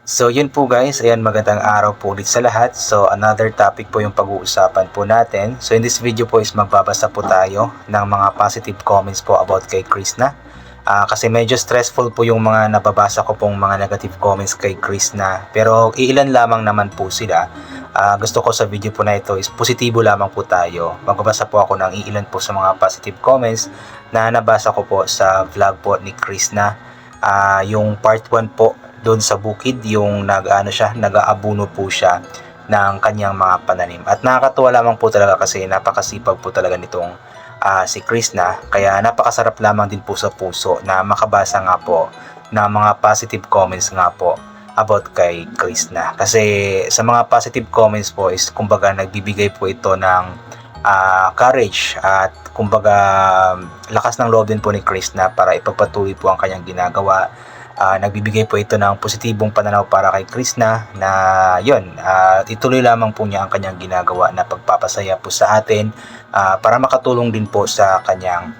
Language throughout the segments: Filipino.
So yun po guys, ayan magandang araw po ulit sa lahat. So another topic po yung pag-uusapan po natin. So in this video po is magbabasa po tayo ng mga positive comments po about kay Krishna. Kasi medyo stressful po yung mga nababasa ko pong mga negative comments kay Krishna. Pero iilan lamang naman po sila. Gusto ko sa video po na ito is positibo lamang po tayo. Magbabasa po ako ng iilan po sa mga positive comments na nabasa ko po sa vlog po ni Krishna. Yung part 1 po doon sa bukid, yung nag-aabuno po siya ng kanyang mga pananim. At nakakatuwa lamang po talaga kasi napakasipag po talaga nitong si Krishna. Kaya napakasarap lamang din po sa puso na makabasa nga po ng mga positive comments nga po about kay Krishna. Kasi sa mga positive comments po is kumbaga nagbibigay po ito ng courage at kumbaga lakas ng loob din po ni Krishna para ipagpatuloy po ang kanyang ginagawa. Nagbibigay po ito ng positibong pananaw para kay Krishna na yun, ituloy lamang po niya ang kanyang ginagawa na pagpapasaya po sa atin para makatulong din po sa kanyang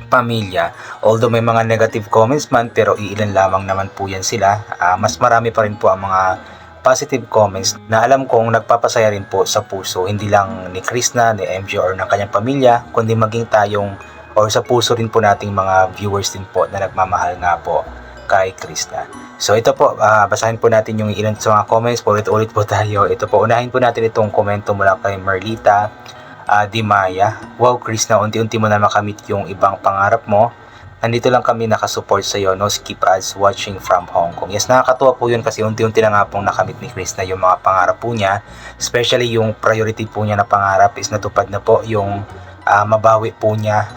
pamilya. Although may mga negative comments man, pero iilan lamang naman po yan sila. Mas marami pa rin po ang mga positive comments na alam kong nagpapasaya rin po sa puso, hindi lang ni Krishna, ni MJ or ng kanyang pamilya, kundi maging tayong or sa puso rin po nating mga viewers din po na nagmamahal nga po kay Krishna. So ito po, basahin po natin yung ilan sa mga comments. Ulit-ulit po tayo. Ito po, unahin po natin itong komento mula kay Merlita Dimaya. Wow Krishna, unti-unti mo na makamit yung ibang pangarap mo. Nandito lang kami nakasupport sa iyo. No skip ads watching from Hong Kong. Yes, nakakatuwa po yun kasi unti-unti na nga pong nakamit ni Krishna yung mga pangarap po niya. Especially yung priority po niya na pangarap is natupad na po yung mabawi po niya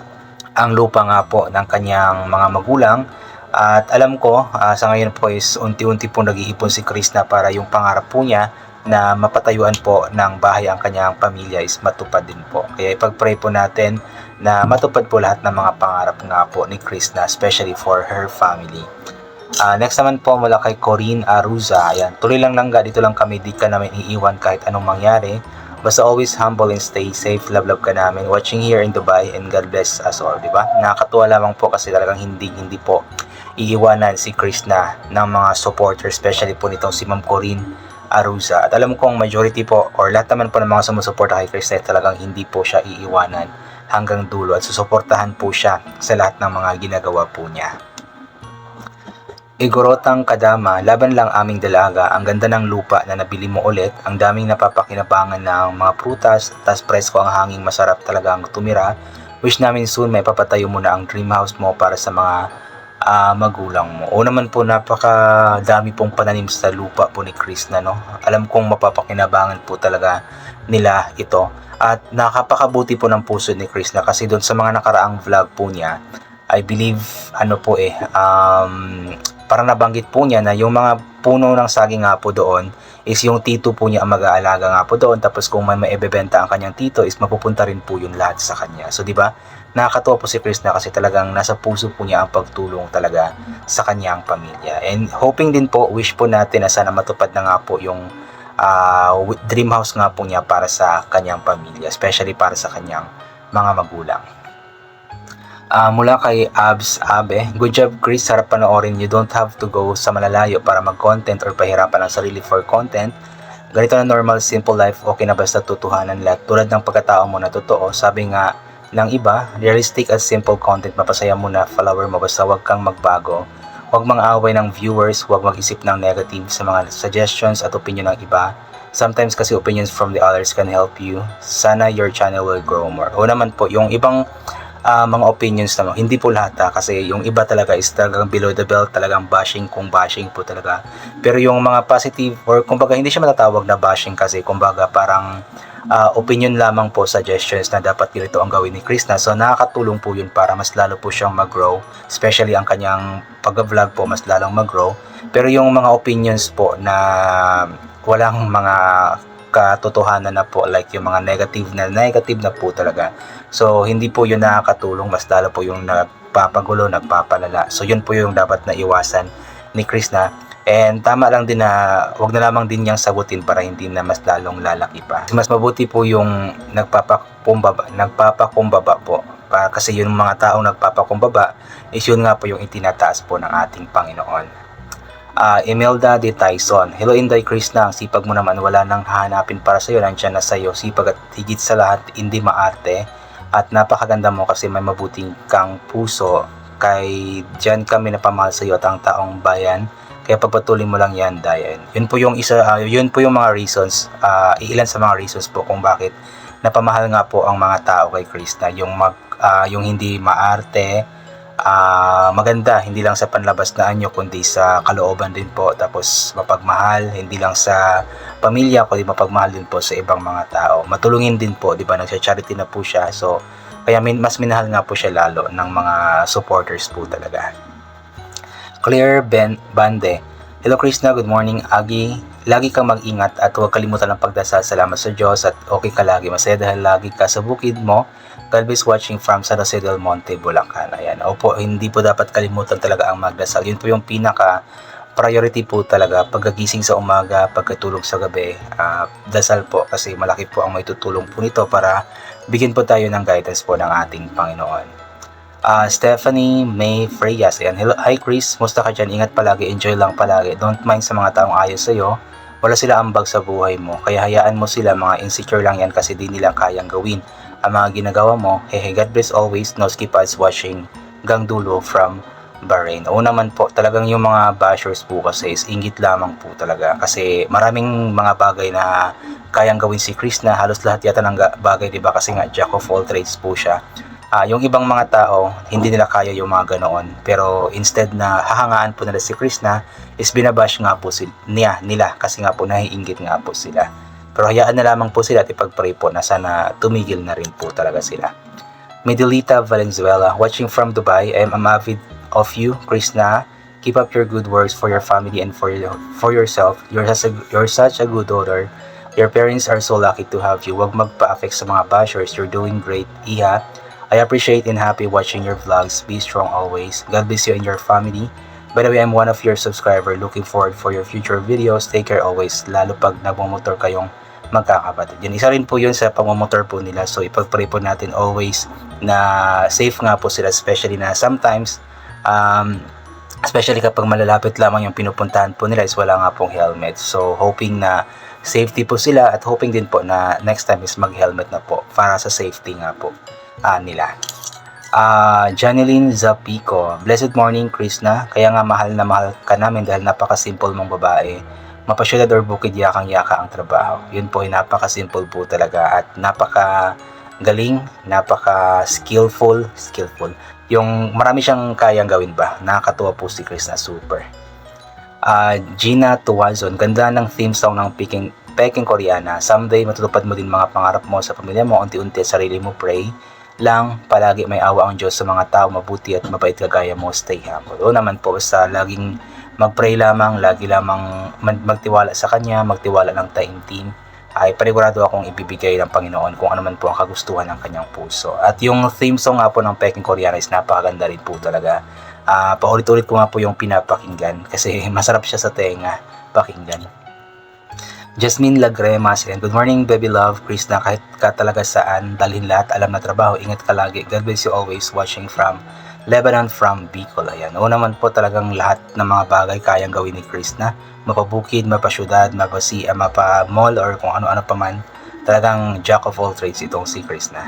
ang lupa nga po ng kanyang mga magulang. At alam ko sa ngayon po is unti-unti po nag-iipon si Krishna para yung pangarap po niya na mapatayuan po ng bahay ang kanyang pamilya is matupad din po. Kaya ipag-pray po natin na matupad po lahat ng mga pangarap nga po ni Krishna, especially for her family. Next naman po mula kay Corinne Aruza. Ayan, tuloy lang langga, dito lang kami, di ka namin iiwan kahit anong mangyari. Basta always humble and stay safe. Love ka namin. Watching here in Dubai and God bless us all, di ba? Nakakatuwa lamang po kasi talagang hindi po iiwanan si Krishna ng mga supporter, especially po nitong si Ma'am Corinne Aruza. At alam kong majority po or lahat naman po ng mga sumusuporta kay Krishna talagang hindi po siya iiwanan hanggang dulo at susuportahan po siya sa lahat ng mga ginagawa po niya. Igorotang Kadama, laban lang aming dalaga, ang ganda ng lupa na nabili mo ulit, ang daming napapakinabangan ng mga prutas, tas presko ang hanging, masarap talagang tumira. Wish namin soon may papatayo mo na ang dream house mo para sa mga magulang mo. O naman po, napakadami pong pananim sa lupa po ni Krishna, no? Alam kong mapapakinabangan po talaga nila ito. At nakapakabuti po ng puso ni Krishna kasi doon sa mga nakaraang vlog po niya, I believe, parang nabanggit po niya na yung mga puno ng saging nga po doon is yung tito po niya ang mag-aalaga nga po doon, tapos kung may maibebenta ang kanyang tito is mapupunta rin po yun lahat sa kanya. So di ba, nakakatuwa po si Krishna kasi talagang nasa puso po niya ang pagtulong talaga sa kanyang pamilya. And hoping din po, wish po natin na sana matupad na nga po yung dream house nga po niya para sa kanyang pamilya, especially para sa kanyang mga magulang. Mula kay Abs Abe, good job Chris, sarap panoorin. You don't have to go sa malalayo para mag-content or pahirapan ang sarili for content. Ganito na normal, simple life, okay na basta tutuhanan lahat. Tulad ng pagkatao mo na totoo, sabi nga ng iba, realistic at simple content, mapasaya mo na follower mo, basta wag kang magbago. Huwag mang-away ng viewers, huwag mag-isip ng negative sa mga suggestions at opinion ng iba. Sometimes kasi opinions from the others can help you. Sana your channel will grow more. O naman po, yung ibang mga opinions naman, hindi po lahat kasi yung iba talaga is talagang below the belt, talagang bashing kung bashing po talaga. Pero yung mga positive or kumbaga hindi siya matatawag na bashing kasi kumbaga parang opinion lamang po, suggestions na dapat ganito ang gawin ni Krishna. So nakakatulong po yun para mas lalo po siyang mag-grow, especially ang kanyang pag-vlog po mas lalong mag-grow. Pero yung mga opinions po na walang mga katotohanan na po, like yung mga negative na po talaga, so hindi po yun nakakatulong, mas lalo po yung nagpapagulo, nagpapalala. So yun po yung dapat na iwasan ni Krishna. And tama lang din na wag na lamang din niyang sagutin para hindi na mas lalong lalaki pa. Mas mabuti po yung nagpapakumbaba po. Kasi yung mga taong nagpapakumbaba is yun nga po yung itinataas po ng ating Panginoon. Imelda de Tyson. Hello Inday Krishna, ang sipag mo naman, wala nang hahanapin para sa'yo, nandiyan na sa'yo. Sipag at higit sa lahat, hindi maarte. At napakaganda mo kasi may mabuting kang puso. Kay dyan kami napamahal sa'yo at ang taong bayan. Kaya pagpatuloy mo lang yan, Dayan. Yun po yung yun po yung mga reasons, ilan sa mga reasons po kung bakit napamahal nga po ang mga tao kay Krishna. Yung hindi maarte, maganda, hindi lang sa panlabas na anyo kundi sa kalooban din po, tapos mapagmahal hindi lang sa pamilya kundi mapagmahal din po sa ibang mga tao, matulungin din po, di ba, nagsa-charity na po siya, so kaya mas minahal nga po siya lalo ng mga supporters po talaga. Claire Bande. Hello Krishna, good morning Agi. Lagi kang mag-ingat at huwag kalimutan ang pagdasal. Salamat sa Diyos at okay ka lagi. Masaya dahil lagi ka sa bukid mo. God bless watching from San Jose del Monte, Bulacan. Ayan. Opo, hindi po dapat kalimutan talaga ang magdasal. Yun po yung pinaka priority po talaga. Pagkagising sa umaga, pagkatulog sa gabi, dasal po kasi malaki po ang may tutulong po nito para bigyan po tayo ng guidance po ng ating Panginoon. Stephanie May Freyas. Ayan. Hello, hi Chris, musta ka dyan? Ingat palagi, enjoy lang palagi. Don't mind sa mga taong ayos sa'yo. Wala sila ambag sa buhay mo. Kaya hayaan mo sila, mga insecure lang yan kasi di nila kayang gawin ang mga ginagawa mo. Hey, God bless always. No skip ads watching. Gang dulo from Bahrain. O naman po, talagang yung mga bashers po kasi is ingit lamang po talaga. Kasi maraming mga bagay na kayang gawin si Krishna. Halos lahat yata ng bagay, diba? Kasi nga, jack of all trades po siya. Yung ibang mga tao, hindi nila kaya yung mga ganoon. Pero instead na hahangaan po nila si Krishna, is binabash nga po nila kasi nga po naiinggit nga po sila. Pero hayaan na lamang po sila at ipag-pray po na sana tumigil na rin po talaga sila. Medilita Valenzuela, watching from Dubai. I am avid of you, Krishna. Keep up your good works for your family and for yourself. You're such a good daughter. Your parents are so lucky to have you. Huwag magpa-affect sa mga bashers. You're doing great, Iha. I appreciate and happy watching your vlogs. Be strong always. God bless you and your family. By the way, I'm one of your subscriber. Looking forward for your future videos. Take care always. Lalo pag nagmamotor kayong magkakapatid. Yan, isa rin po yun sa pagmamotor po nila. So, ipag-pray po natin always na safe nga po sila. Especially na sometimes, especially kapag malalapit lamang yung pinupuntahan po nila is wala nga pong helmet. So, hoping na safety po sila at hoping din po na next time is mag-helmet na po para sa safety nga po nila. Janeline Zapico. Blessed morning Krishna. Kaya nga mahal na mahal ka namin dahil napaka-simple mong babae. Mapasyudad or bukid, yakang-yaka ang trabaho. Yun po ay napaka-simple po talaga at napaka-galing, napaka-skillful. Yung marami siyang kayang gawin ba. Nakakatuwa po si Krishna, super. Gina Tuwazon. Ganda ng theme song ng Peking Koreana. Someday matutupad mo din mga pangarap mo sa pamilya mo, unti-unti at sarili mo. Pray lang palagi, may awa ang Diyos sa mga tao mabuti at mabait kagaya mo. Stay humble. O naman po, basta laging mag-pray lamang, lagi lamang magtiwala sa Kanya, magtiwala ng taimtim, ay panigurado akong ibibigay ng Panginoon kung ano man po ang kagustuhan ng Kanyang puso. At yung theme song nga po ng Peking Koreana is napakaganda rin po talaga. Paulit-ulit ko nga po yung pinapakinggan kasi masarap siya sa tenga pakinggan. Jasmine Lagremas, and good morning baby love Krishna, kahit ka talaga saan dalhin lahat, alam na trabaho, ingat ka lagi, God bless you always, watching from Lebanon, from Bicol. Ayan, o naman po, talagang lahat ng mga bagay kayang gawin ni Krishna, mapabukid, mapasyudad, mapa-mall or kung ano-ano pa man, talagang jack of all trades itong si Krishna.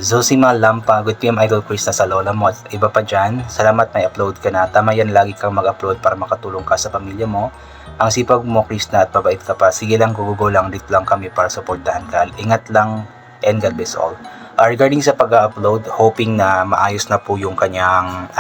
Zosima Lampa, good PM Idol Krishna sa lola mo at iba pa dyan, salamat may upload ka na, tama yan, lagi kang mag-upload para makatulong ka sa pamilya mo. Ang sipag mo Krishna at mabait ka pa, sige lang, gugugo lang, dito lang kami para supportahan ka, ingat lang and God bless all. Regarding sa pag-upload, hoping na maayos na po yung kanyang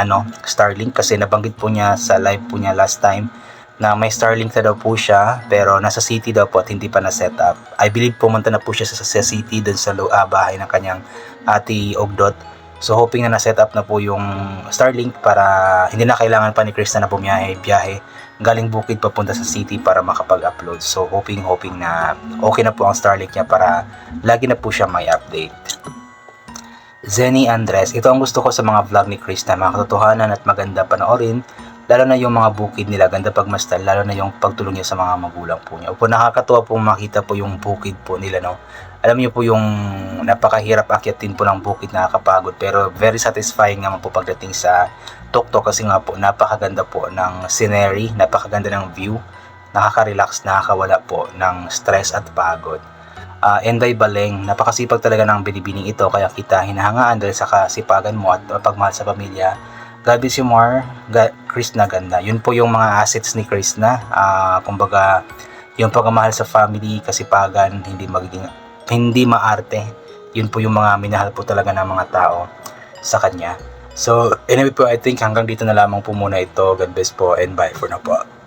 Starlink, kasi nabanggit po niya sa live po niya last time na may Starlink na daw po siya pero nasa city daw po at hindi pa na set up. I believe pumunta na po siya sa city dun sa bahay ng kanyang ati Ogdot. So hoping na na-set up na po yung Starlink para hindi na kailangan pa ni Krishna na biyahe galing bukid papunta sa city para makapag-upload. So hoping na okay na po ang Starlink niya para lagi na po siya may update. Zenny Andres, ito ang gusto ko sa mga vlog ni Krishna, mga katotohanan at maganda panoorin, lalo na yung mga bukid nila, ganda pagmasdan, lalo na yung pagtulong niya sa mga magulang po niya. Opo, nakakatuwa po makita po yung bukid po nila, no. Alam niyo po yung napakahirap akyatin po ng bukid, nakakapagod, pero very satisfying naman po pagdating sa tuktok kasi nga po napakaganda po ng scenery, napakaganda ng view, nakaka-relax, nakakawala po ng stress at pagod. Enday Baleng, napakasipag talaga ng binibining ito kaya kita hinahangaan dahil sa kasipagan mo at pagmahal sa pamilya. God bless you more, Krishna ganda. Yun po yung mga assets ni Krishna. Kumbaga, yung pagmamahal sa family, kasipagan, hindi maarte. Yun po yung mga minahal po talaga ng mga tao sa kanya. So, anyway po, I think hanggang dito na lamang po muna ito. God bless po and bye for now po.